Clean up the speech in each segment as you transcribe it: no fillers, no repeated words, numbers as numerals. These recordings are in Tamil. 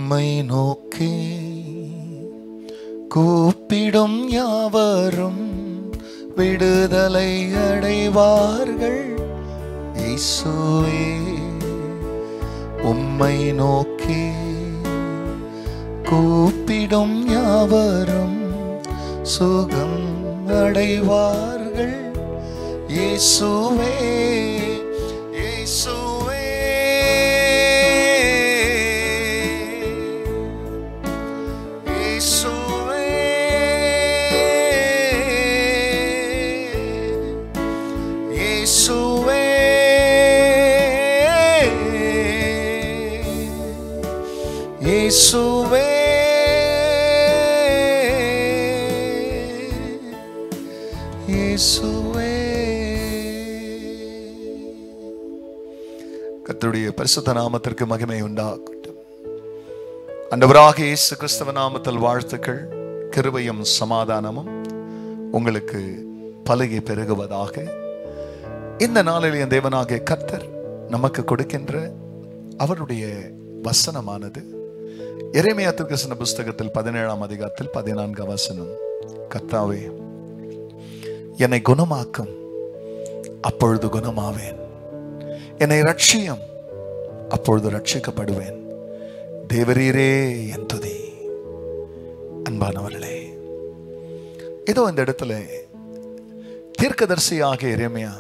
உம்மை நோக்கி கூப்பிடும் யாவரும் விடுதலை அடைவார்கள். இயேசுவே உம்மை நோக்கி கூப்பிடும் யாவரும் சுகம் அடைவார்கள். இயேசுவே இயேசுவே இயேசுவே இயேசுவே இயேசுவே இயேசுவே. கர்த்தருடைய பரிசுத்த நாமத்திற்கு மகிமை உண்டாகட்டும். ஆண்டவராகிய இயேசு கிறிஸ்துவ நாமத்தில் வாழ்த்துக்கள். கிருபையும் சமாதானமும் உங்களுக்கு பலகி பெருகுவதாக. இந்த நாளில் என் தேவனாகிய கர்த்தர் நமக்கு கொடுக்கின்ற அவருடைய வசனமானது எரேமியா தீர்க்கதரிசன புஸ்தகத்தில் 17ஆம் அதிகாரத்தில் 14ஆம் வசனம். கர்த்தாவே என்னை குணமாக்கும், அப்பொழுது குணமாவேன். என்னை ரட்சியும், அப்பொழுது ரட்சிக்கப்படுவேன். தேவரீரே என் துதி. அன்பானவர்களே, இதோ இந்த இடத்துல தீர்க்கதரிசியாக எரேமியா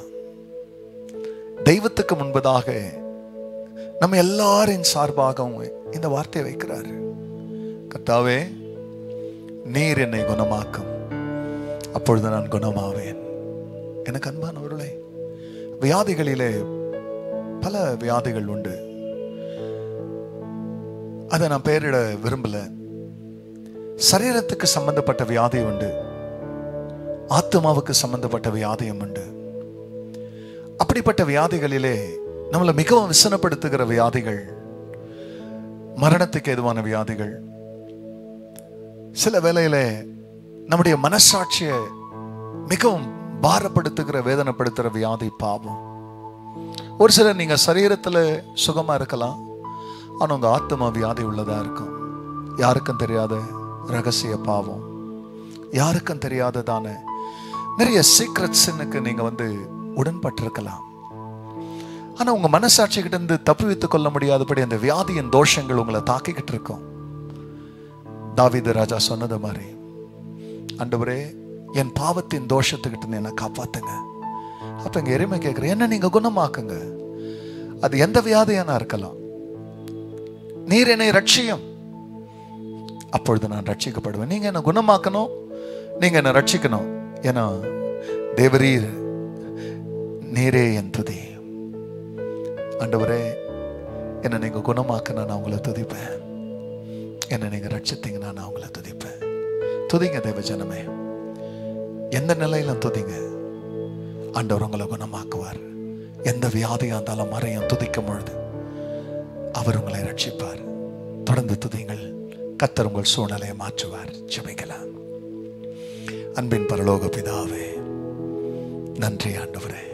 தெய்வத்துக்கு முன்பதாக நம்ம எல்லாரின் சார்பாகவும் இந்த வார்த்தையை வைக்கிறார். கர்த்தாவே நீர் என்னை குணமாக்கும், அப்பொழுது நான் குணமாவேன். எனக்கு அன்பானவர்களே, வியாதிகளிலே பல வியாதிகள் உண்டு. அதை நான் பெயரிட விரும்பல. சரீரத்துக்கு சம்பந்தப்பட்ட வியாதி உண்டு, ஆத்மாவுக்கு சம்பந்தப்பட்ட வியாதியும் உண்டு. அப்படிப்பட்ட வியாதிகளிலே நம்மளை மிகவும் விசனப்படுத்துகிற வியாதிகள், மரணத்துக்கு எதுவான வியாதிகள், சில வேளையில நம்முடைய மனசாட்சியை மிகவும் பாரப்படுத்துகிற வேதனைப்படுத்துகிற வியாதி பாவம். ஒரு சிலர் நீங்க சரீரத்துல சுகமா இருக்கலாம், ஆனா உங்க ஆத்மா வியாதி உள்ளதா இருக்கும். யாருக்கும் தெரியாத ரகசிய பாவம், யாருக்கும் தெரியாததான நிறைய சீக்ரெட்ஸுக்கு நீங்க உடன்பட்டிருக்கலாம். ஆனா உங்க மனசாட்சி கிட்ட இருந்து தப்புவித்துக் கொள்ள முடியாதபடி அந்த வியாதியின் தோஷங்கள் உங்களை தாக்கிக்கிட்டு இருக்கும். தாவீது ராஜா சொன்னது மாதிரி, ஆண்டவரே என் பாவத்தின் தோஷத்துக்கிட்ட என்னை காப்பாத்துங்க. அப்ப இங்க எருமை கேட்கிறேன், என்ன நீங்க குணமாக்குங்க. அது எந்த வியாதியானா இருக்கலாம். நீர் என்னை ரட்சியும், அப்பொழுது நான் ரட்சிக்கப்படுவேன். நீங்க என்ன குணமாக்கணும், நீங்க என்ன ரட்சிக்கணும். ஏன்னா தேவரீர் நீரே என் துதி. ஆண்டவரே என்ன நீங்க குணமாக்கினா நான் உங்களை துதிப்பேன், என்ன நீங்க ரட்சித்தீங்கன்னா நான் உங்களை துதிப்பேன். துதிங்க தேவ ஜனமே, எந்த நிலையிலும் துதிங்க. ஆண்டவர் உங்களை குணமாக்குவார். எந்த வியாதியா இருந்தாலும் மறையும் துதிக்கும் பொழுது அவர் உங்களை ரட்சிப்பார். தொடர்ந்து துதிங்கள், கர்த்தர் உங்கள் சூழ்நிலையை மாற்றுவார். ஜெபிக்கலாம். அன்பின் பரலோக பிதாவே, நன்றி ஆண்டவரே.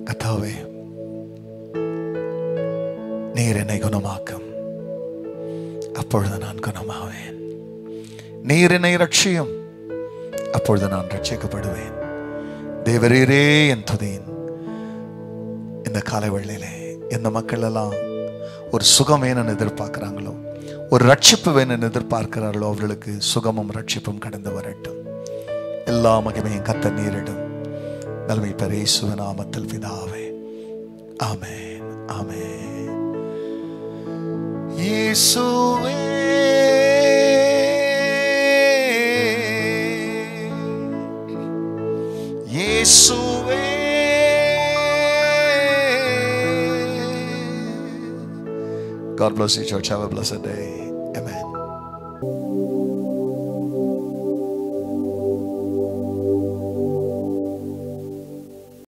கர்த்தாவே நீர் என்னை குணமாக்கும், அப்பொழுது நான் குணமாவேன். நீர் என்னை ரட்சியும், அப்பொழுது நான் ரட்சிக்கப்படுவேன். தேவரீரே என் துதியின். இந்த காலை வேளையிலே எந்த மக்கள் எல்லாம் ஒரு சுகம் வேணும்னு எதிர்பார்க்கிறாங்களோ, ஒரு ரட்சிப்பு வேணும்னு எதிர்பார்க்கிறார்களோ, அவர்களுக்கு சுகமும் ரட்சிப்பும் கடந்து வரட்டும். எல்லா மகிமையும் கர்த்தர் நீரிடும். நல்மை பெரிய இயேசுவின் நாமத்தில் பிதாவே, ஆமென் ஆமென். இயேசுவே இயேசுவே God bless you, church. Have a blessed day. Amen.